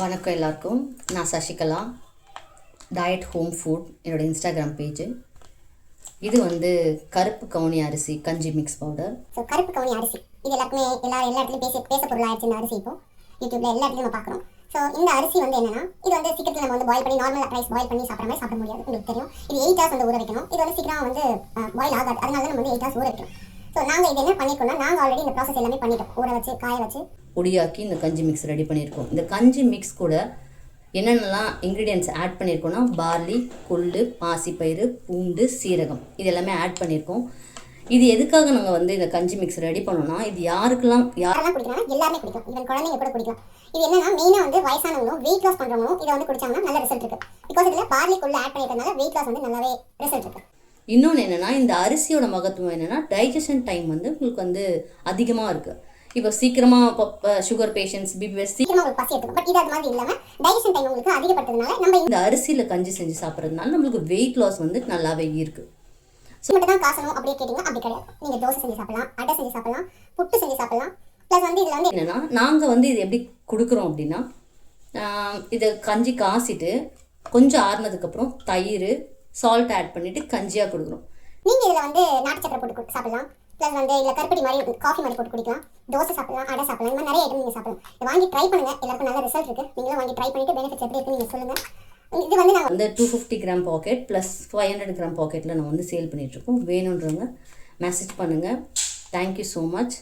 வணக்கம் எல்லாருக்கும். நான் சசிகலா, டயட் ஹோம் ஃபுட் என்னோட இன்ஸ்டாகிராம் பேஜ். இது கருப்பு கவுனி அரிசி கஞ்சி மிக்ஸ் பவுடர். ஸோ கருப்பு கவுனி அரிசி இது எல்லாருக்குமே எல்லா இடத்துலையும் பேச பொருளாகிடுச்சு. இந்த அரிசி இப்போ யூடியூப்ல எல்லா இடத்துலையும் நம்ம பார்க்குறோம். ஸோ இந்த அரிசி என்னன்னா, இது சீக்கிரத்தில் நம்ம பாயில் பண்ணி நார்மல் ரைஸ் பாயில் பண்ணி சாப்பிட்ற மாதிரி சாப்பிட முடியாது. உங்களுக்கு தெரியும், இது 8 hours ஊற வைக்கணும். இது சீக்கிரம் பாயில் ஆகாது. அதனால நம்ம 8 hours ஊற வைக்கணும். ஸோ நாங்கள் இது என்ன பண்ணியிருக்கோம்னா, நாங்கள் ஆல்ரெடி இந்த ப்ராசஸ் எல்லாமே பண்ணிட்டோம். ஊற வச்சு காய வச்சு பொடியாக்கி இந்த கஞ்சி மிக்ஸ் ரெடி பண்ணியிருக்கோம். இந்த கஞ்சி மிக்ஸ் கூட என்னென்னலாம் இன்க்ரீடியன்ட்ஸ் ஆட் பண்ணியிருக்கோம்னா, பார்லி, கொள்ளு, பாசிப்பயிறு, பூண்டு, சீரகம் இது எல்லாமே ஆட் பண்ணியிருக்கோம். இது எதுக்காக நாங்கள் இந்த கஞ்சி மிக்ஸ் ரெடி பண்ணோம்னா, இது யாரெல்லாம் குடிக்கலாம், எல்லாருமே குடிக்கலாம். ஈவன் குழந்தைங்க கூட குடிக்கலாம். இது என்னன்னா, மெயினாக வயசானவங்களும் வெயிட் லாஸ் பண்ணுறவங்களும் இதை குடிச்சாங்கன்னா நல்ல ரிசல்ட் இருக்கு. பிகாஸ் இதில் பார்லி கொள்ளு ஆட் பண்ணிக்கிறதுனால வெயிட் லாஸ் நல்லாவே ரிசல்ட் இருக்கு. இன்னொன்று என்னென்னா, இந்த அரிசியோட மகத்துவம் என்னென்னா, டைஜஷன் டைம் உங்களுக்கு அதிகமாக இருக்குது. இப்போ சீக்கிரமாக சுகர் பேஷண்ட்ஸ், பிபி சீக்கிரமாக உங்களுக்கு பசி எடுத்துக்கும். பட் இது அது மாதிரி இல்லாமல் டைஜஷன் டைம் உங்களுக்கு அதிகப்படுத்துறதுனால நம்ம இந்த அரிசியில் கஞ்சி செஞ்சு சாப்பிட்றதுனால நம்மளுக்கு வெயிட் லாஸ் நல்லாவே இருக்குது. ஸோ மட்டும் தான் காசணும் அப்படியே கேட்டிங்கன்னா அப்படி கிடையாது. நீங்கள் தோசை செஞ்சு சாப்பிடலாம், அடை செஞ்சு சாப்பிடலாம், புட்டு செஞ்சு சாப்பிடலாம். ப்ளஸ் இதில் என்னென்னா, நாங்கள் இது எப்படி கொடுக்குறோம் அப்படின்னா, இதை கஞ்சி காசிட்டு கொஞ்சம் ஆறுனதுக்கப்புறம் தயிர், சால்ட் ஆட் பண்ணிவிட்டு கஞ்சியாக கொடுக்குறோம். நீங்கள் இதில் நாட்டு சக்கரை போட்டு சாப்பிடலாம். ப்ளஸ் இல்லை கருப்பட்டி மாதிரி காஃபி மாதிரி போட்டு குடிக்கலாம். தோசை சாப்பிடலாம், அடை சாப்பிடலாம். இந்த மாதிரி நிறைய ஐட்டம் நீங்கள் சாப்பிடலாம். இதை வாங்கி ட்ரை பண்ணுங்கள். எல்லாருக்கும் நல்ல ரிசல்ட் இருக்குது. நீங்களும் வாங்கி ட்ரை பண்ணிவிட்டு பெனிஃபிட்ஸ் எப்படி இருக்குன்னு நீங்கள் சொல்லுங்கள். இது நாங்கள் 250 கிராம் பாக்கெட் ப்ளஸ் 500 கிராம் பாக்கெட்டில் நம்ம சேல் பண்ணிகிட்ருக்கோம். வேணுன்றவங்க மெசேஜ் பண்ணுங்கள். Thank you so much.